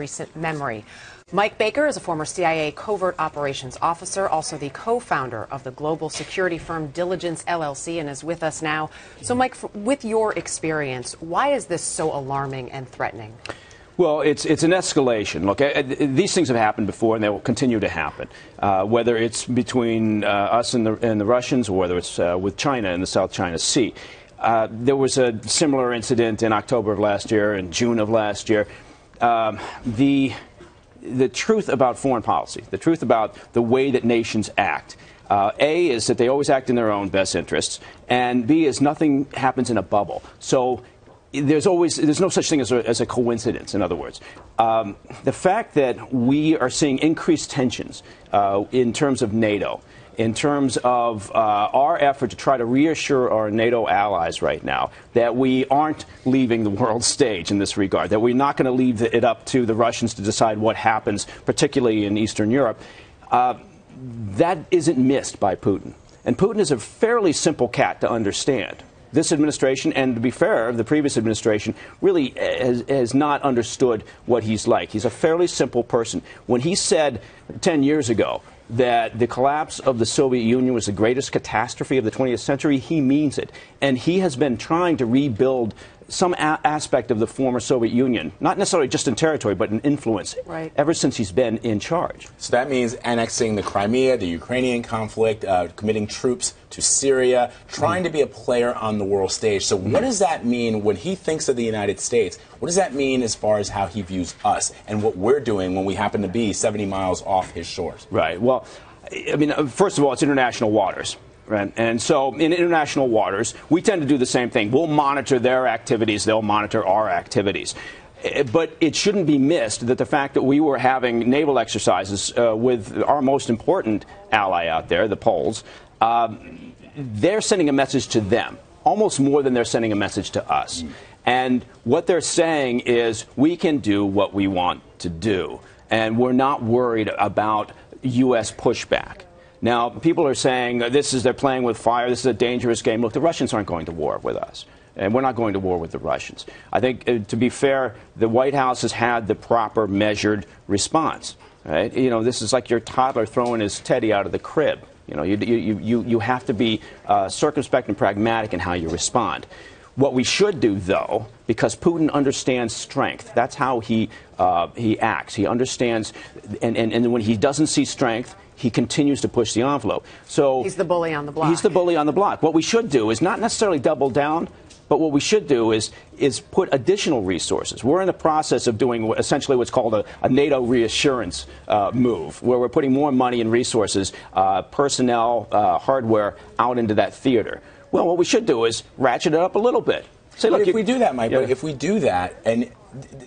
recent memory. Mike Baker is a former CIA covert operations officer, also the co-founder of the global security firm Diligence LLC, and is with us now. So, Mike, with your experience, why is this so alarming and threatening? Well, it's an escalation. Look, these things have happened before, and they will continue to happen, whether it's between us and the Russians, or whether it's with China in the South China Sea. There was a similar incident in October of last year, in June of last year. The truth about foreign policy, the truth about the way that nations act, A, is that they always act in their own best interests, and B, is nothing happens in a bubble. So there's no such thing as a coincidence, in other words. The fact that we are seeing increased tensions in terms of NATO, in terms of our effort to try to reassure our NATO allies right now that we aren't leaving the world stage in this regard, that we're not going to leave it up to the Russians to decide what happens, particularly in Eastern Europe, that isn't missed by Putin. And Putin is a fairly simple cat to understand. This administration, and to be fair, the previous administration, really has not understood what he's like. He's a fairly simple person. When he said 10 years ago that the collapse of the Soviet Union was the greatest catastrophe of the 20th century, he means it. And he has been trying to rebuild some aspect of the former Soviet Union, not necessarily just in territory, but in influence, right, ever since he's been in charge. So that means annexing the Crimea, the Ukrainian conflict, committing troops to Syria, trying to be a player on the world stage. So what does that mean when he thinks of the United States? What does that mean as far as how he views us and what we're doing when we happen to be 70 miles off his shores? Right. Well, I mean, first of all, it's international waters. Right. And so in international waters, we tend to do the same thing. We'll monitor their activities. They'll monitor our activities. But it shouldn't be missed that the fact that we were having naval exercises with our most important ally out there, the Poles, they're sending a message to them, almost more than they're sending a message to us. And what they're saying is we can do what we want to do, and we're not worried about U.S. pushback. Now, people are saying they're playing with fire, this is a dangerous game. Look, the Russians aren't going to war with us, and we're not going to war with the Russians. I think, to be fair, the White House has had the proper measured response. Right? You know, this is like your toddler throwing his teddy out of the crib. You know, you have to be circumspect and pragmatic in how you respond. What we should do, though, because Putin understands strength, that's how he acts. He understands, and when he doesn't see strength, he continues to push the envelope. So he's the bully on the block. He's the bully on the block. What we should do is not necessarily double down, but what we should do is put additional resources. We're in the process of doing essentially what's called a NATO reassurance move, where we're putting more money and resources, personnel, hardware out into that theater. Well, what we should do is ratchet it up a little bit. Say, look, if we do that, Mike, but if we do that, and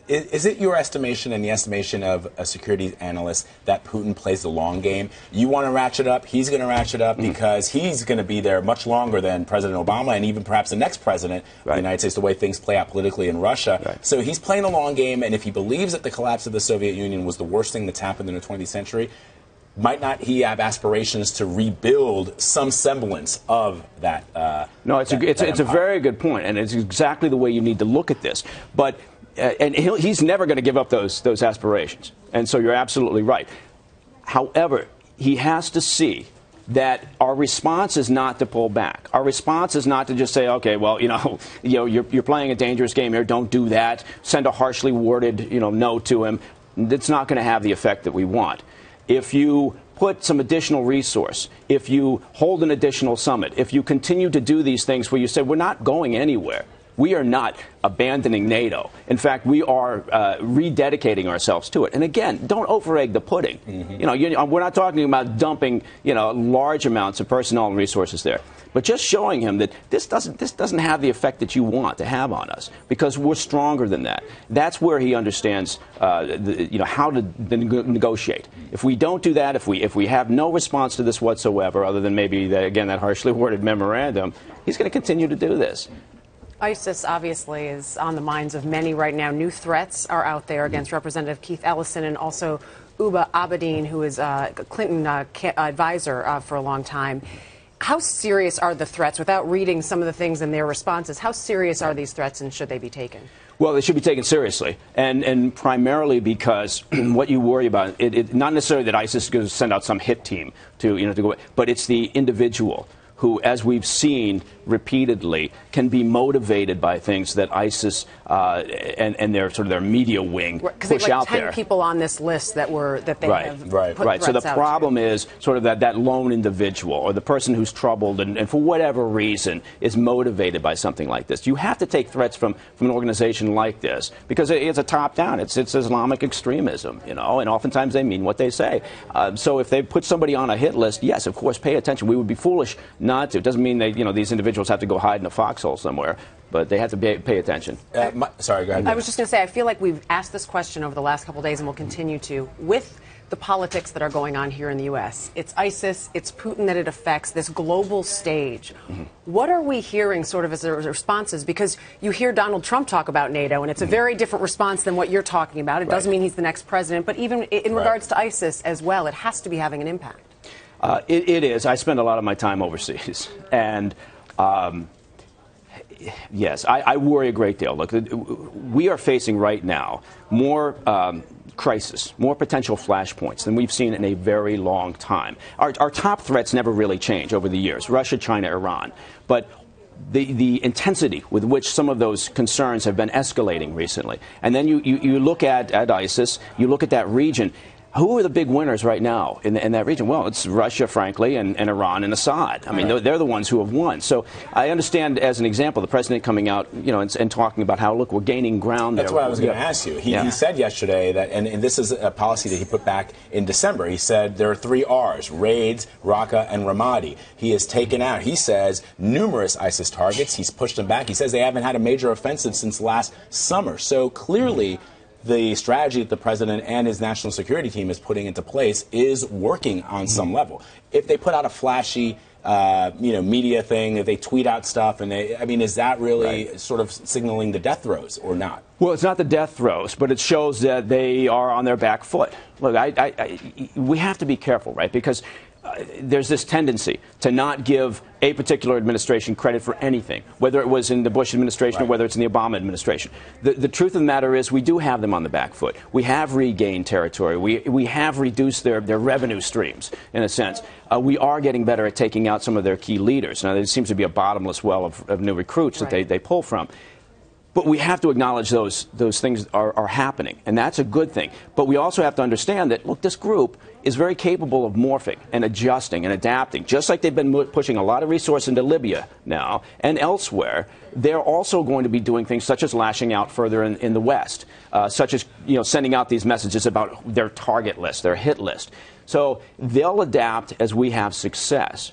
is it your estimation and the estimation of a security analyst that Putin plays the long game? You want to ratchet up, he's going to ratchet up because he's going to be there much longer than President Obama and even perhaps the next president of the United States, the way things play out politically in Russia. Right. So he's playing the long game, and if he believes that the collapse of the Soviet Union was the worst thing that's happened in the 20th century, might not he have aspirations to rebuild some semblance of that? No, it's a very good point, and it's exactly the way you need to look at this. But and he's never going to give up those aspirations, and so you're absolutely right. However, he has to see that our response is not to pull back. Our response is not to just say, okay, well, you're playing a dangerous game here. Don't do that. Send a harshly worded no to him. It's not going to have the effect that we want. If you put some additional resource, if you hold an additional summit, if you continue to do these things where you say we're not going anywhere, we are not abandoning NATO. In fact, we are rededicating ourselves to it. And again, don't over-egg the pudding. We're not talking about dumping large amounts of personnel and resources there, but just showing him that this doesn't have the effect that you want to have on us, because we're stronger than that. That's where he understands how to negotiate. If we don't do that, if we have no response to this whatsoever, other than maybe that harshly worded memorandum, he's going to continue to do this. ISIS obviously is on the minds of many right now. New threats are out there against Representative Keith Ellison and also Uba Abedin, who is a Clinton advisor for a long time. How serious are the threats? Without reading some of the things in their responses, how serious are these threats, and should they be taken? Well, they should be taken seriously, and primarily because what you worry about, not necessarily that ISIS is going to send out some hit team to go, but it's the individual who, as we've seen repeatedly, can be motivated by things that ISIS and their sort of their media wing push out there. 10 people on this list that they have put So the threats out problem to. is sort of that lone individual or the person who's troubled and for whatever reason is motivated by something like this. You have to take threats from an organization like this because it's a top-down. It's Islamic extremism, and oftentimes they mean what they say. So if they put somebody on a hit list, yes, of course, pay attention. We would be foolish not to. It doesn't mean these individuals have to go hide in a foxhole somewhere, but they have to pay attention. Sorry, go ahead. I was just going to say, I feel like we've asked this question over the last couple of days and will continue to, with the politics that are going on here in the U.S. It's ISIS, it's Putin that it affects, this global stage. Mm-hmm. What are we hearing sort of as the responses? Because you hear Donald Trump talk about NATO, and it's a very different response than what you're talking about. It doesn't mean he's the next president, but even in regards to ISIS as well, it has to be having an impact. It is. I spend a lot of my time overseas, and yes, I worry a great deal. Look, we are facing right now more crisis, more potential flashpoints than we've seen in a very long time. Our top threats never really change over the years: Russia, China, Iran. But the intensity with which some of those concerns have been escalating recently, and then you look at ISIS, you look at that region. Who are the big winners right now in that region? Well, it's Russia, frankly, and Iran and Assad. I mean, they're the ones who have won. So I understand, as an example, the president coming out, and talking about how, look, we're gaining ground there. That's what I was going to ask you. He said yesterday that, and this is a policy that he put back in December. He said there are 3 R's: raids, Raqqa, and Ramadi. He has taken out, he says, numerous ISIS targets. He's pushed them back. He says they haven't had a major offensive since last summer. So clearly, the strategy that the president and his national security team is putting into place is working on some level. If they put out a flashy, media thing, if they tweet out stuff, and is that really sort of signaling the death throes or not? Well, it's not the death throes, but it shows that they are on their back foot. Look, we have to be careful, right? Because there's this tendency to not give a particular administration credit for anything, whether it was in the Bush administration or whether it's in the Obama administration. The truth of the matter is we do have them on the back foot. We have regained territory. We have reduced their revenue streams, in a sense. We are getting better at taking out some of their key leaders. Now, there seems to be a bottomless well of new recruits that they pull from. But we have to acknowledge those things are happening, and that's a good thing. But we also have to understand that, look, this group is very capable of morphing and adjusting and adapting. Just like they've been pushing a lot of resource into Libya now and elsewhere, they're also going to be doing things such as lashing out further in the West, such as sending out these messages about their target list, their hit list. So they'll adapt as we have success.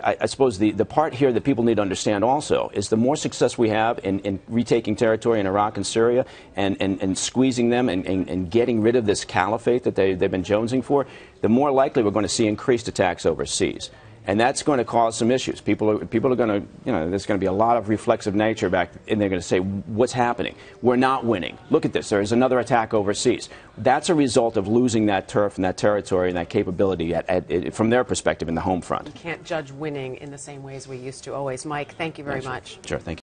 I suppose the part here that people need to understand also is the more success we have in retaking territory in Iraq and Syria and squeezing them and getting rid of this caliphate that they've been jonesing for, the more likely we're going to see increased attacks overseas. And that's going to cause some issues. People are going to, there's going to be a lot of reflexive nature back, and they're going to say, what's happening? We're not winning. Look at this. There's another attack overseas. That's a result of losing that turf and that territory and that capability from their perspective in the home front. You can't judge winning in the same way as we used to always. Mike, thank you very much. Sure, thank you.